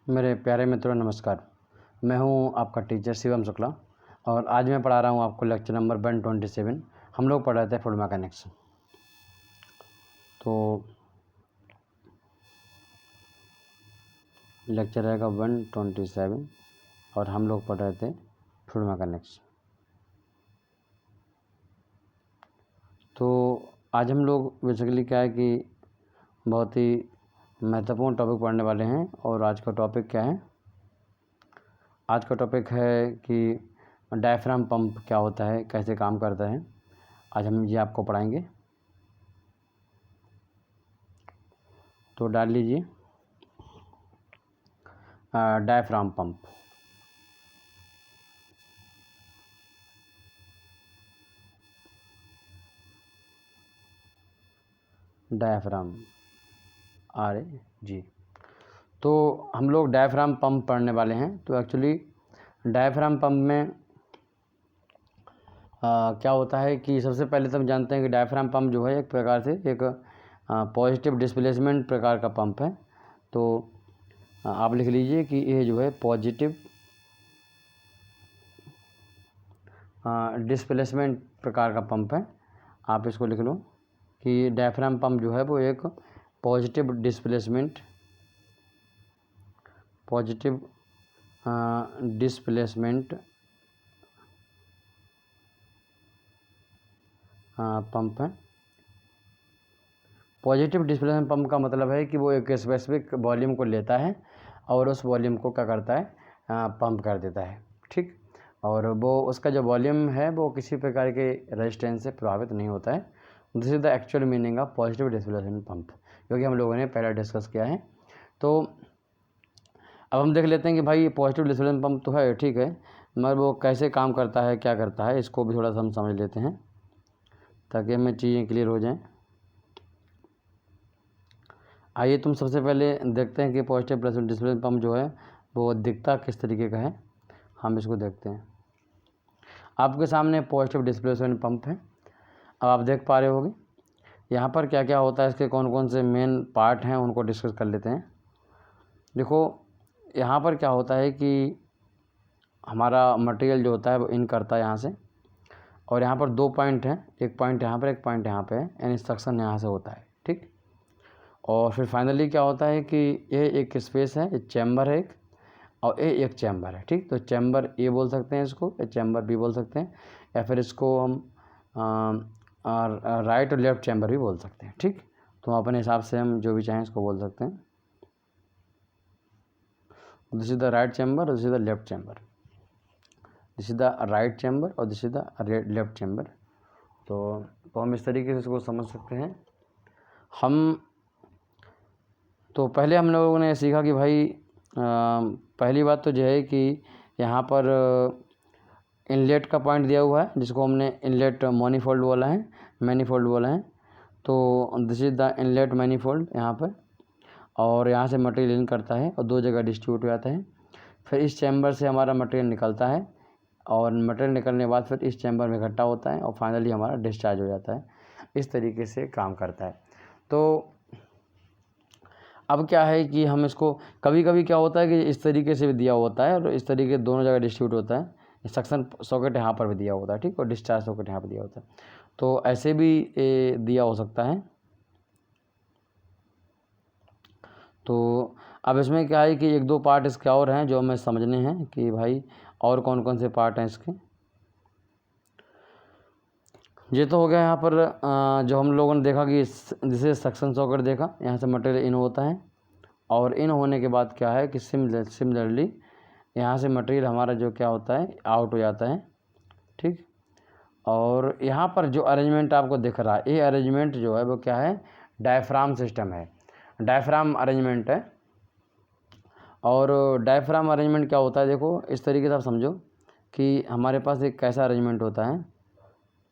मेरे प्यारे मित्रों नमस्कार। मैं हूं आपका टीचर शिवम शुक्ला और आज मैं पढ़ा रहा हूं आपको लेक्चर नंबर 127। हम लोग पढ़ रहे थे फ्लूइड मैकेनिक्स। तो लेक्चर रहेगा 127 और हम लोग पढ़ रहे थे फ्लूइड मैकेनिक्स। तो आज हम लोग बेसिकली क्या है कि बहुत ही महत्वपूर्ण टॉपिक पढ़ने वाले हैं। और आज का टॉपिक क्या है? आज का टॉपिक है कि डायफ्राम पंप क्या होता है, कैसे काम करता है। आज हम ये आपको पढ़ाएंगे। तो डाल लीजिए डायफ्राम पंप। Diaphragm RAG। तो हम लोग डायफ्राम पंप पढ़ने वाले हैं। तो एक्चुअली डायफ्राम पंप में क्या होता है कि सबसे पहले तो हम जानते हैं कि डायफ्राम पंप जो है एक प्रकार से एक पॉजिटिव डिस्प्लेसमेंट प्रकार का पंप है। तो आप लिख लीजिए कि ये जो है पॉजिटिव डिस्प्लेसमेंट प्रकार का पंप है। आप इसको लिख लो कि डायफ्राम पंप जो है वो एक पॉजिटिव डिस्प्लेसमेंट पंप है। पॉजिटिव डिस्प्लेसमेंट पंप का मतलब है कि वो एक स्पेसिफिक वॉल्यूम को लेता है और उस वॉल्यूम को क्या करता है, पंप कर देता है। ठीक। और वो उसका जो वॉल्यूम है वो किसी प्रकार के रेजिस्टेंस से प्रभावित नहीं होता है। This is the actual meaning of positive displacement pump, क्योंकि हम लोगों ने पहले डिस्कस किया है। तो अब हम देख लेते हैं कि भाई पॉजिटिव डिस्प्लेसमेंट पंप तो है, ठीक है, मगर वो कैसे काम करता है, क्या करता है, इसको भी थोड़ा सा हम समझ लेते हैं ताकि हमें चीज़ें क्लियर हो जाएं। आइए तुम सबसे पहले देखते हैं कि पॉजिटिव डिस्प्लेसमेंट पंप जो है वो दिखता किस तरीके का है। हम इसको देखते हैं। आपके सामने पॉजिटिव डिस्प्लेसमेंट पंप है। अब आप देख पा रहे होगे यहाँ पर क्या क्या होता है, इसके कौन कौन से मेन पार्ट हैं उनको डिस्कस कर लेते हैं। देखो यहाँ पर क्या होता है कि हमारा मटेरियल जो होता है वो इन करता है यहाँ से, और यहाँ पर दो पॉइंट हैं, एक पॉइंट यहाँ पर, एक पॉइंट यहाँ पे है, यानी सक्शन यहाँ से होता है। ठीक। और फिर फाइनली क्या होता है कि ये एक स्पेस है, एक चैम्बर है एक, और ये एक चैम्बर है। ठीक। तो चैम्बर ए बोल सकते हैं इसको, या चैम्बर बी बोल सकते हैं, या फिर इसको हम राइट और लेफ्ट चैम्बर भी बोल सकते हैं। ठीक। तो अपने हिसाब से हम जो भी चाहें इसको बोल सकते हैं। This is the right chamber, this is the left chamber, this is the right chamber और this is the left chamber. तो हम इस तरीके से इसको समझ सकते हैं। हम तो पहले हम लोगों ने सीखा कि भाई पहली बात तो यह है कि यहाँ पर इनलेट का पॉइंट दिया हुआ है जिसको हमने इनलेट मैनीफोल्ड बोला है। तो this is the inlet manifold यहाँ पर, और यहाँ से मटेरियल इन करता है और दो जगह डिस्ट्रीब्यूट हो जाता है। फिर इस चैम्बर से हमारा मटेरियल निकलता है, और मटेरियल निकलने के बाद फिर इस चैम्बर में इकट्ठा होता है और फाइनली हमारा डिस्चार्ज हो जाता है। इस तरीके से काम करता है। तो अब क्या है कि हम इसको कभी कभी क्या होता है कि इस तरीके से भी दिया होता है और इस तरीके दोनों जगह डिस्ट्रीब्यूट होता है। सक्शन सॉकेट यहाँ पर भी दिया होता है, ठीक, और डिस्चार्ज सॉकेट यहाँ पर दिया होता है। तो ऐसे भी दिया हो सकता है। तो अब इसमें क्या है कि एक दो पार्ट इसके और हैं जो हमें समझने हैं कि भाई और कौन कौन से पार्ट हैं इसके। ये तो हो गया यहाँ पर जो हम लोगों ने देखा कि जिसे सक्शन सॉकेट देखा, यहाँ से मटेरियल इन होता है, और इन होने के बाद क्या है कि सिमिलरली यहाँ से मटेरियल हमारा जो क्या होता है आउट हो जाता है। ठीक। और यहाँ पर जो अरेंजमेंट आपको दिख रहा है, ये अरेंजमेंट जो है वो क्या है, डायफ्राम सिस्टम है, डायफ्राम अरेंजमेंट है। और डायफ्राम अरेंजमेंट क्या होता है, देखो इस तरीके से आप समझो कि हमारे पास एक कैसा अरेंजमेंट होता है।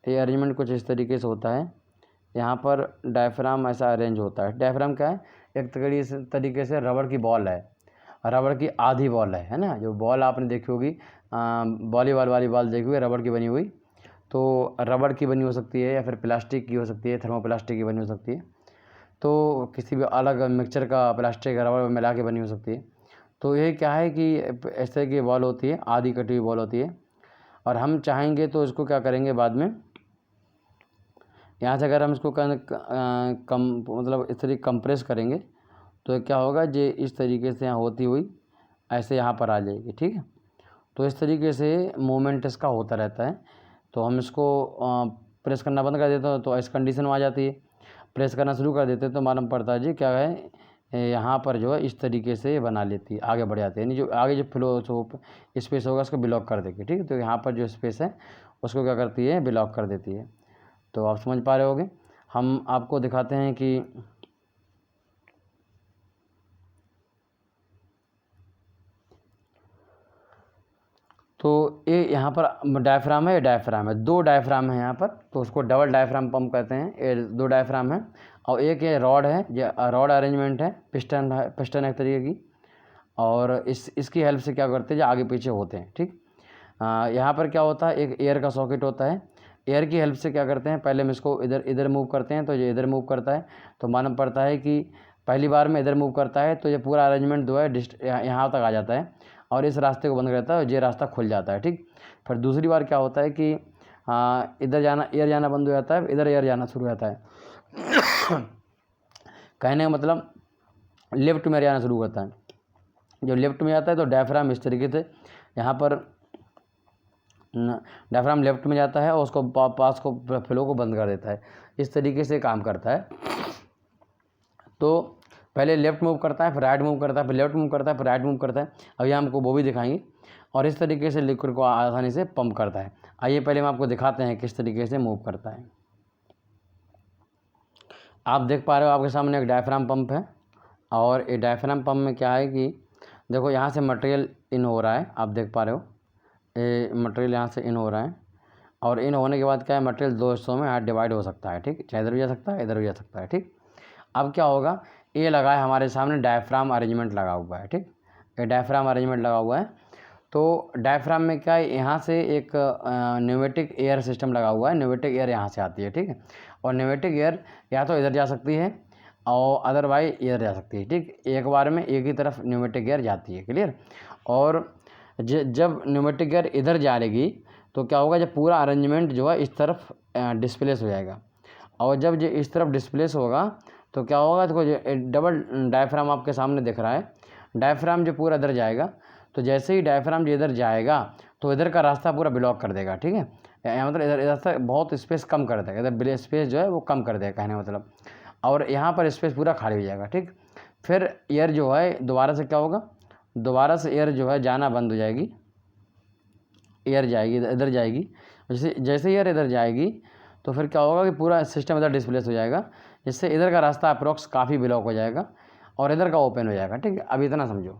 ये अरेंजमेंट कुछ इस तरीके से होता है। यहाँ पर डायफ्राम ऐसा अरेंज होता है। डायफ्राम क्या है, एक तरीके से रबड़ की बॉल है, रबड़ की आधी बॉल है ना। जो बॉल आपने देखी होगी वॉलीबॉल वाली बॉल देखी हुई, रबड़ की बनी हुई, तो रबड़ की बनी हो सकती है या फिर प्लास्टिक की हो सकती है, थर्मोप्लास्टिक की बनी हो सकती है, तो किसी भी अलग मिक्सचर का प्लास्टिक रबड़ मिला के बनी हो सकती है। तो ये क्या है कि इस तरह की बॉल होती है, आधी कटी हुई बॉल होती है, और हम चाहेंगे तो इसको क्या करेंगे बाद में, यहाँ से अगर हम इसको कम मतलब इस तरीके कंप्रेस करेंगे तो क्या होगा, ये इस तरीके से यहाँ होती हुई ऐसे यहाँ पर आ जाएगी। ठीक है, तो इस तरीके से मूवमेंट इसका होता रहता है। तो हम इसको प्रेस करना बंद कर देते हैं तो इस कंडीशन में आ जाती है, प्रेस करना शुरू कर देते हैं तो मालूम पड़ता है जी क्या है, यहाँ पर जो है इस तरीके से बना लेती है, आगे बढ़ जाती है, यानी जो आगे जो फ्लो जो स्पेस होगा उसको ब्लॉक कर देगी। ठीक है, तो यहाँ पर जो स्पेस है उसको क्या करती है, ब्लॉक कर देती है। तो आप समझ पा रहे होगे। हम आपको दिखाते हैं कि तो ये यहाँ पर डायफ्राम है, ये डायफ्राम है, 2 डायफ्राम है यहाँ पर, तो उसको डबल डायफ्राम पंप कहते हैं। ये 2 डायफ्राम है और एक ये रॉड है, ये रॉड अरेंजमेंट है, पिस्टन है, पिस्टन एक तरीके की, और इसकी हेल्प से क्या करते हैं जो आगे पीछे होते हैं। ठीक, यहाँ पर क्या होता है, एक एयर का सॉकेट होता है, एयर की हेल्प से क्या करते हैं, पहले हम इसको इधर मूव करते हैं तो ये इधर मूव करता है, तो मालूम पड़ता है कि पहली बार में इधर मूव करता है तो ये पूरा अरेंजमेंट जो है यहाँ तक आ जाता है और इस रास्ते को बंद करता है और ये रास्ता खुल जाता है। ठीक, फिर दूसरी बार क्या होता है कि इधर जाना, एयर जाना बंद हो जाता है, इधर एयर जाना शुरू हो जाता है। कहने का मतलब लेफ्ट में जाना शुरू करता है, जब लेफ्ट में जाता है तो डायफ्राम इस तरीके से यहाँ पर डायफ्राम लेफ्ट में जाता है और उसको पास को फ्लो को बंद कर देता है, इस तरीके से काम करता है। तो पहले लेफ्ट मूव करता है, फिर राइट मूव करता है, फिर लेफ्ट मूव करता है, फिर राइट मूव करता है। अभी हमको वो भी दिखाएंगे, और इस तरीके से लिक्विड को आसानी से पंप करता है। आइए पहले हम आपको दिखाते हैं किस तरीके से मूव करता है। आप देख पा रहे हो आपके सामने एक डायफ्राम पंप है, और ये डायफ्राम पंप में क्या है कि देखो यहाँ से मटेरियल इन हो रहा है, आप देख पा रहे हो ये मटेरियल यहाँ से इन हो रहा है, और इन होने के बाद क्या है, मटेरियल 2 हिस्सों में हाथ डिवाइड हो सकता है। ठीक, चाहे इधर भी जा सकता है, इधर भी जा सकता है। ठीक, अब क्या होगा, ये लगा है हमारे सामने डायफ्राम अरेंजमेंट लगा हुआ है। ठीक, ये डायफ्राम अरेंजमेंट लगा हुआ है, तो डायफ्राम में क्या है, यहाँ से एक न्यूमेटिक एयर सिस्टम लगा हुआ है, न्यूमेटिक एयर यहाँ से आती है। ठीक है, और न्यूमेटिक एयर या तो इधर जा सकती है और अदरवाइज इधर जा सकती है। ठीक, एक बार में एक ही तरफ न्यूमेटिक एयर जाती है, क्लियर। और जब न्यूमेटिक एयर इधर जाएगी तो क्या होगा, जब पूरा अरेंजमेंट जो है इस तरफ डिस्प्लेस हो जाएगा, और जब ये इस तरफ डिस्प्लेस होगा तो क्या होगा, देखो डबल डायफ्राम आपके सामने दिख रहा है, डायफ्राम जो पूरा इधर जाएगा, तो जैसे ही डायफ्राम जो इधर जाएगा तो इधर का रास्ता पूरा ब्लॉक कर देगा। ठीक है, मतलब इधर रास्ता बहुत स्पेस कम कर देगा, इधर स्पेस जो है वो कम कर देगा कहने मतलब, और यहाँ पर स्पेस पूरा खाली हो जाएगा। ठीक, फिर एयर जो है दोबारा से क्या होगा, दोबारा से एयर जो है जाना बंद हो जाएगी, एयर जाएगी इधर जाएगी, जैसे एयर इधर जाएगी तो फिर क्या होगा कि पूरा सिस्टम इधर डिस्प्लेस हो जाएगा, जिससे इधर का रास्ता अप्रोक्स काफ़ी ब्लॉक हो जाएगा और इधर का ओपन हो जाएगा। ठीक है, अब इतना समझो।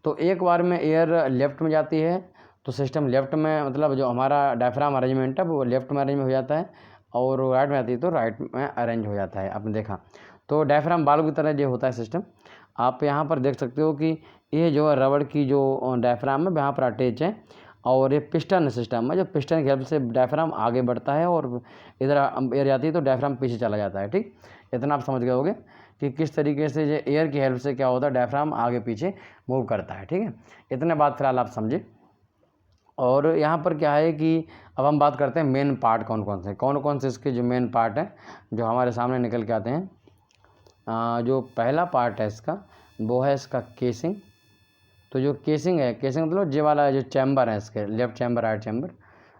तो एक बार में एयर लेफ़्ट में जाती है तो सिस्टम लेफ़्ट में, मतलब जो हमारा डायफ्राम अरेंजमेंट है वो लेफ़्ट में अरेंज हो जाता है, और राइट में आती है तो राइट में अरेंज हो जाता है। आपने देखा, तो डायफ्राम बाल की तरह जो होता है सिस्टम, आप यहाँ पर देख सकते हो कि ये जो है रबड़ की जो डायफ्राम है यहाँ पर अटैच है, और ये पिस्टन सिस्टम है, जो पिस्टन की हेल्प से डायफ्राम आगे बढ़ता है और इधर एयर जाती है तो डायफ्राम पीछे चला जाता है। ठीक, इतना आप समझ गए होगे कि किस तरीके से जो एयर की हेल्प से क्या होता है, डायफ्राम आगे पीछे मूव करता है। ठीक है, इतने बात फिलहाल आप समझे। और यहाँ पर क्या है कि अब हम बात करते हैं मेन पार्ट कौन कौन से इसके जो मेन पार्ट हैं जो हमारे सामने निकल के आते हैं। जो पहला पार्ट है इसका वो है इसका केसिंग। तो जो केसिंग है, केसिंग मतलब ये वाला जो चैम्बर है इसके, लेफ्ट चैम्बर राइट चैम्बर।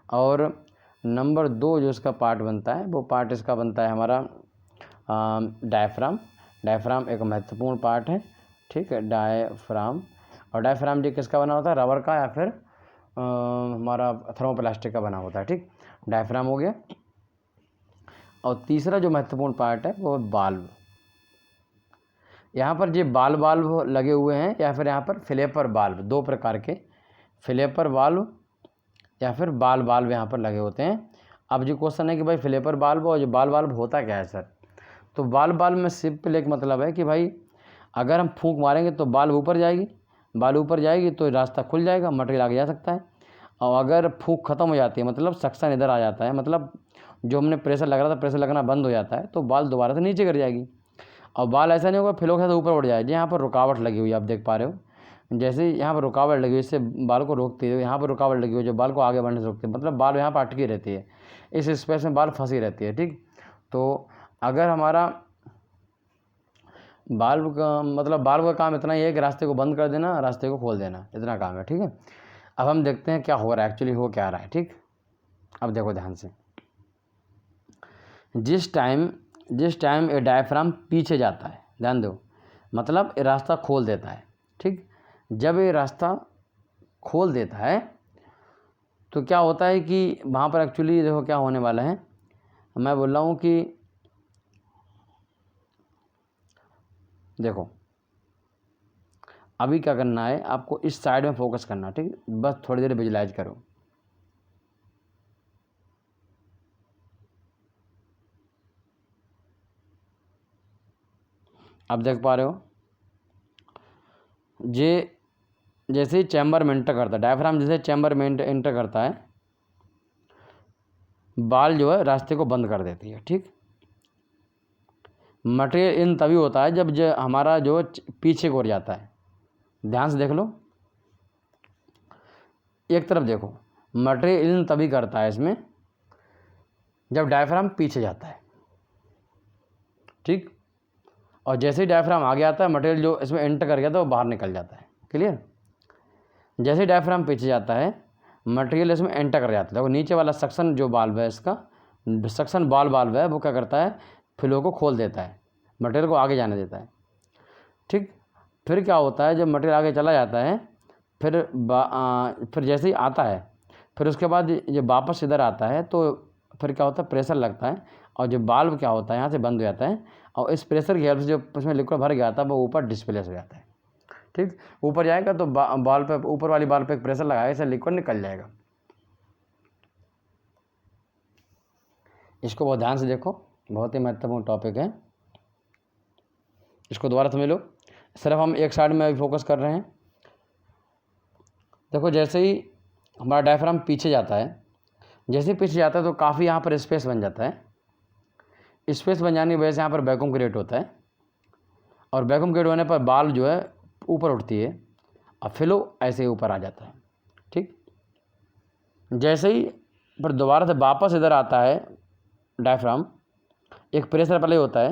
और नंबर 2 जो इसका पार्ट बनता है वो पार्ट इसका बनता है हमारा डायफ्राम। डायफ्राम एक महत्वपूर्ण पार्ट है। ठीक है, डायफ्राम। और डायफ्राम जो किसका बना होता है, रबर का या फिर हमारा थर्मोप्लास्टिक का बना होता है। ठीक, डायफ्राम हो गया। और तीसरा जो महत्वपूर्ण पार्ट है वो बाल्व। यहाँ पर जो बाल्व लगे हुए हैं या फिर यहाँ पर फ्लैपर बाल्व, 2 प्रकार के फ्लैपर बाल्व या फिर बाल्व यहाँ पर लगे होते हैं। अब जो क्वेश्चन है कि भाई फ्लैपर बाल्व और जो बाल्व होता क्या है सर, तो बाल्व में सिंपल एक मतलब है कि भाई अगर हम फूंक मारेंगे तो बाल्व ऊपर जाएगी तो रास्ता खुल जाएगा, मटेरियल आगे जा सकता है। और अगर फूंक ख़त्म हो जाती है मतलब सक्शन इधर आ जाता है, मतलब जो हमने प्रेशर लग रहा था प्रेशर लगना बंद हो जाता है, तो बाल दोबारा से नीचे गिर जाएगी। और बाल ऐसा नहीं होगा फ्लो के साथ ऊपर उड़ जाए। जी यहाँ पर रुकावट लगी हुई है, आप देख पा रहे हो जैसे ही यहाँ पर रुकावट लगी हुई इससे बाल को रोकती है, यहाँ पर रुकावट लगी हुई जो बाल को आगे बढ़ने से रोकती है, मतलब बाल यहाँ पर अटकी रहती है, इस स्पेस में बाल फंसी रहती है। ठीक, तो अगर हमारा बाल्ब का मतलब बाल्ब का काम इतना ही है कि रास्ते को बंद कर देना, रास्ते को खोल देना, इतना काम है। ठीक है, अब हम देखते हैं क्या हो रहा है, एक्चुअली हो क्या रहा है। ठीक, अब देखो ध्यान से, जिस टाइम ये डायफ्राम पीछे जाता है, ध्यान दो, मतलब ये रास्ता खोल देता है। ठीक, जब ये रास्ता खोल देता है तो क्या होता है कि वहाँ पर एक्चुअली देखो क्या होने वाला है, मैं बोल रहा हूँ कि देखो अभी क्या करना है आपको, इस साइड में फोकस करना। ठीक, बस थोड़ी देर विजुलाइज करो। अब देख पा रहे हो, ये जैसे ही चैम्बर में एंटर करता है, डायफ्राम जैसे चैम्बर में एंटर करता है, बाल जो है रास्ते को बंद कर देती है। ठीक, मटेरियल इन तभी होता है जब हमारा जो पीछे को जाता है, ध्यान से देख लो, एक तरफ देखो, मटेरियल इन तभी करता है इसमें जब डायफ्राम पीछे जाता है। ठीक, और जैसे ही डायफ्राम आगे आता है, मटेरियल जो इसमें एंटर कर गया था वो बाहर निकल जाता है। क्लियर, जैसे ही डायफ्राम पीछे जाता है, मटेरियल इसमें एंटर कर जाता है। देखो नीचे वाला सक्शन जो बाल्ब है, इसका सक्शन बॉल बाल्ब है, वो क्या करता है, फ्लो को खोल देता है, मटेरियल को आगे जाने देता है। ठीक, फिर क्या होता है, जब मटेरियल आगे चला जाता है, फिर जैसे ही आता है, फिर उसके बाद जब वापस इधर आता है तो फिर क्या होता है, प्रेशर लगता है, और जो बाल्ब क्या होता है यहाँ से बंद हो जाता है, और इस प्रेशर की हेल्प से जो उसमें लिक्विड भर गया था वो ऊपर डिस्प्लेस हो जाता है। ठीक, ऊपर जाएगा तो बॉल पे, ऊपर वाली बॉल पे एक प्रेशर लगाएगा, इससे लिक्विड निकल जाएगा। इसको बहुत ध्यान से देखो, बहुत ही महत्वपूर्ण टॉपिक है, इसको दोबारा समझ लो। सिर्फ हम एक साइड में अभी फोकस कर रहे हैं। देखो जैसे ही हमारा डायफ्राम पीछे जाता है, जैसे ही पीछे जाता है तो काफ़ी यहाँ पर स्पेस बन जाता है। स्पेस बन जाने की वजह से यहाँ पर वैक्यूम क्रिएट होता है, और वैक्यूम क्रिएट होने पर बाल जो है ऊपर उठती है, और फ्लो ऐसे ही ऊपर आ जाता है। ठीक, जैसे ही पर दोबारा से वापस इधर आता है डायफ्राम, एक प्रेशर पहले होता है,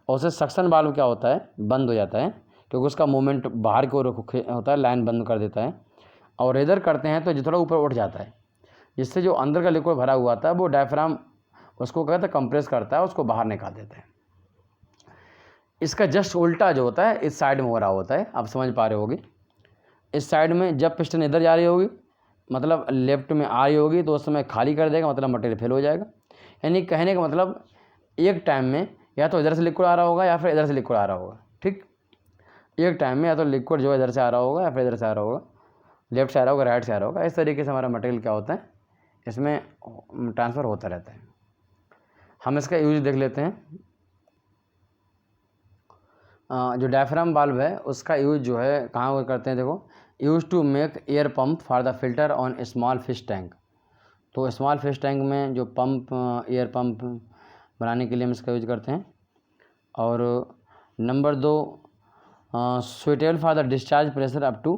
और उससे सक्शन वाल्व क्या होता है, बंद हो जाता है, क्योंकि उसका मूवमेंट बाहर की ओर होता है, लाइन बंद कर देता है, और इधर करते हैं तो जो थोड़ा ऊपर उठ जाता है, जिससे जो अंदर का लिक्विड भरा हुआ था वो डायफ्राम उसको कहते हैं कंप्रेस करता है, उसको बाहर निकाल देता है। इसका जस्ट उल्टा जो होता है इस साइड में हो रहा होता है, आप समझ पा रहे होगी। इस साइड में जब पिस्टन इधर जा रही होगी, मतलब लेफ्ट में आ रही होगी, तो उस समय खाली कर देगा, मतलब मटेरियल फेल हो जाएगा। यानी कहने का मतलब एक टाइम में या तो इधर से लिक्विड आ रहा होगा या फिर इधर से लिक्विड आ रहा होगा। ठीक, एक टाइम में या तो लिक्विड जो इधर से आ रहा होगा या फिर इधर से आ रहा होगा, लेफ्ट से आ रहा होगा, राइट से आ रहा होगा। इस तरीके से हमारा मटेरियल क्या होता है, इसमें ट्रांसफ़र होता रहता है। हम इसका यूज देख लेते हैं। जो डायफ्राम वाल्व है उसका यूज जो है कहाँ करते हैं, देखो, use to make air pump for the filter on small fish tank. तो स्मॉल फिश टैंक में जो पंप, एयर पंप बनाने के लिए हम इसका यूज करते हैं। और number 2, suitable for the discharge pressure up to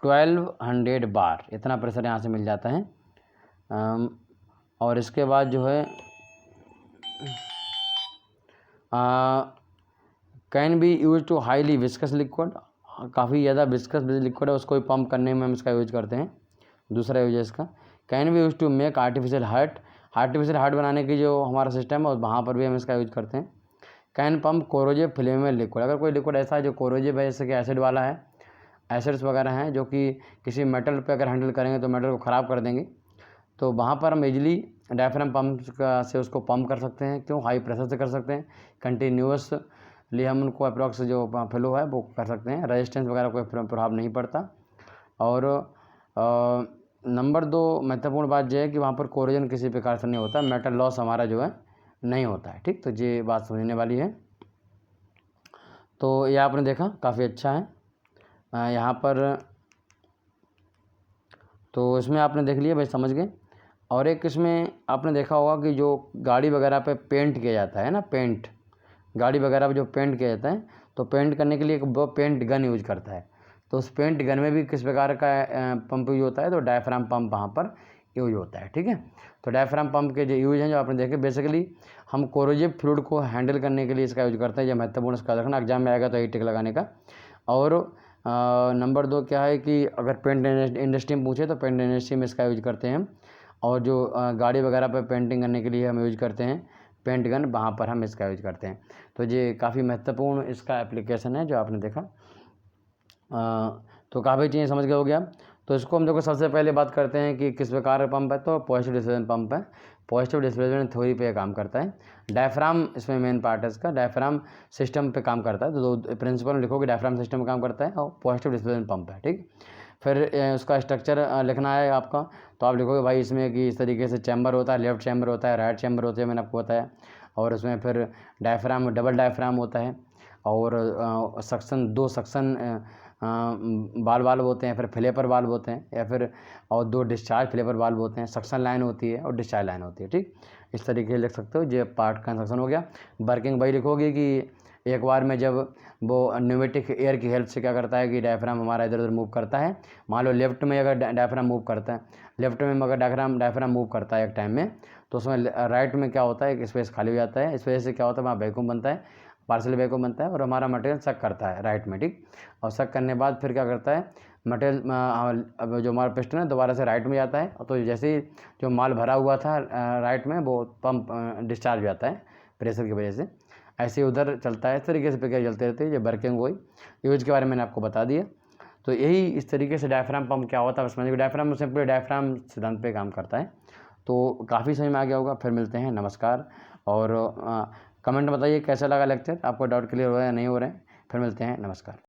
1200 bar, इतना प्रेशर यहाँ से मिल जाता है। और इसके बाद जो है can be use to highly viscous liquid, काफ़ी ज़्यादा विस्कस लिक्विड है उसको भी पंप करने में हम इसका यूज करते हैं। दूसरा यूज है इसका। Can be use to make artificial heart बनाने की जो हमारा सिस्टम है वहाँ पर भी हम इसका यूज करते हैं। Can pump corrosive flammable liquid, अगर कोई लिक्विड ऐसा है जो कोरोजिव है, जैसे कि एसिड वाला है, एसिड्स वगैरह हैं जो कि किसी मेटल पे अगर हैंडल करेंगे तो मेटल को ख़राब कर देंगे, तो वहाँ पर हम इजीली डायफ्राम पंप से उसको पंप कर सकते हैं। क्यों, हाई प्रेशर से कर सकते हैं, कंटिन्यूसली हम उनको अप्रॉक्स जो फ्लो है वो कर सकते हैं, रेजिस्टेंस वगैरह कोई प्रभाव नहीं पड़ता। और नंबर 2 महत्वपूर्ण बात यह है कि वहाँ पर कोरोजन किसी प्रकार से नहीं होता, मेटल लॉस हमारा जो है नहीं होता है। ठीक, तो ये बात समझने वाली है। तो ये आपने देखा काफ़ी अच्छा है यहाँ पर, तो इसमें आपने देख लिया भाई, समझ गए। और एक इसमें आपने देखा होगा कि जो गाड़ी वगैरह पे पेंट किया जाता है ना, पेंट, गाड़ी वगैरह पे जो पेंट किया जाता है, तो पेंट करने के लिए वो पेंट गन यूज करता है। तो उस पेंट गन में भी किस प्रकार का पंप यूज होता है, तो डायफ्राम पंप वहाँ पर यूज होता है। ठीक है, तो डायफ्राम पंप के जो यूज हैं जो आपने देखे, बेसिकली हम कोरोजिव फ्लूइड को हैंडल करने के लिए इसका यूज करते हैं। ये महत्वपूर्ण इसका रखना, एग्जाम में आएगा तो यही टिक लगाने का। और नंबर 2 क्या है कि अगर पेंट इंडस्ट्री में पूछे तो पेंट इंडस्ट्री में इसका यूज करते हैं हम। और जो गाड़ी वगैरह पर पेंटिंग करने के लिए हम यूज करते हैं पेंट गन, वहाँ पर हम इसका यूज करते हैं। तो ये काफ़ी महत्वपूर्ण इसका एप्लीकेशन है जो आपने देखा। तो काफ़ी चीज़ें समझ गए हो गया। तो इसको हम देखो सबसे पहले बात करते हैं कि किस प्रकार का पंप है, तो पॉजिटिव डिस्प्लेसमेंट पंप है। पॉजिटिव डिस्प्लेसमेंट थ्योरी पे काम करता है। डायफ्राम इसमें मेन पार्ट है इसका, डायफ्राम सिस्टम पे काम करता है। तो दो प्रिंसिपल लिखोगे, डायफ्राम सिस्टम पे काम करता है और पॉजिटिव डिस्प्लेसमेंट पंप है। ठीक, फिर उसका स्ट्रक्चर लिखना है आपका। तो आप लिखोगे भाई इसमें कि इस तरीके से चैम्बर होता है, लेफ्ट चैम्बर होता है, राइट चैम्बर होते हैं, मैंने आपको बताया। और उसमें फिर डायफ्राम, डबल डायफ्राम होता है। और सक्शन, 2 सक्शन वाल्व होते हैं, फिर फ्लेपर वाल्व होते हैं, या फिर और 2 डिस्चार्ज फ्लेपर वाल्व होते हैं। सक्शन लाइन होती है और डिस्चार्ज लाइन होती है। ठीक, इस तरीके से लिख सकते हो। ये पार्ट कंस्ट्रक्शन हो गया। वर्किंग वही लिखोगे कि एक बार में जब वो न्यूमेटिक एयर की हेल्प से क्या करता है कि डायफ्राम हमारा इधर उधर मूव करता है। मान लो लेफ्ट में अगर डायफ्राम मूव करता है, लेफ्ट में अगर डायफ्राम मूव करता है एक टाइम में, तो उसमें राइट में क्या होता है, एक स्पेस खाली हो जाता है। इस वजह से क्या होता है, वहाँ वैक्यूम बनता है, पार्सल वैक्यूम बनता है और हमारा मटेरियल सक करता है राइट में। ठीक, और सक करने के बाद फिर क्या करता है, मटेरियल अब जो हमारा पिस्टन है दोबारा से राइट में जाता है। तो जैसे ही जो माल भरा हुआ था राइट में, वो पंप डिस्चार्ज हो जाता है प्रेशर की वजह से। ऐसे ही उधर चलता है। इस तरीके से प्रक्रिया चलते रहती है। ये वर्किंग हुई, यूज के बारे में मैंने आपको बता दिया। तो यही इस तरीके से डायफ्राम पंप क्या होता है समझ में। डायफ्राम सिंपली डायफ्राम सिद्धांत पे काम करता है। तो काफ़ी समझ में आ गया होगा। फिर मिलते हैं, नमस्कार। और कमेंट बताइए कैसा लगा लेक्चर, आपको डाउट क्लियर हो रहा है या नहीं हो रहे हैं। फिर मिलते हैं, नमस्कार।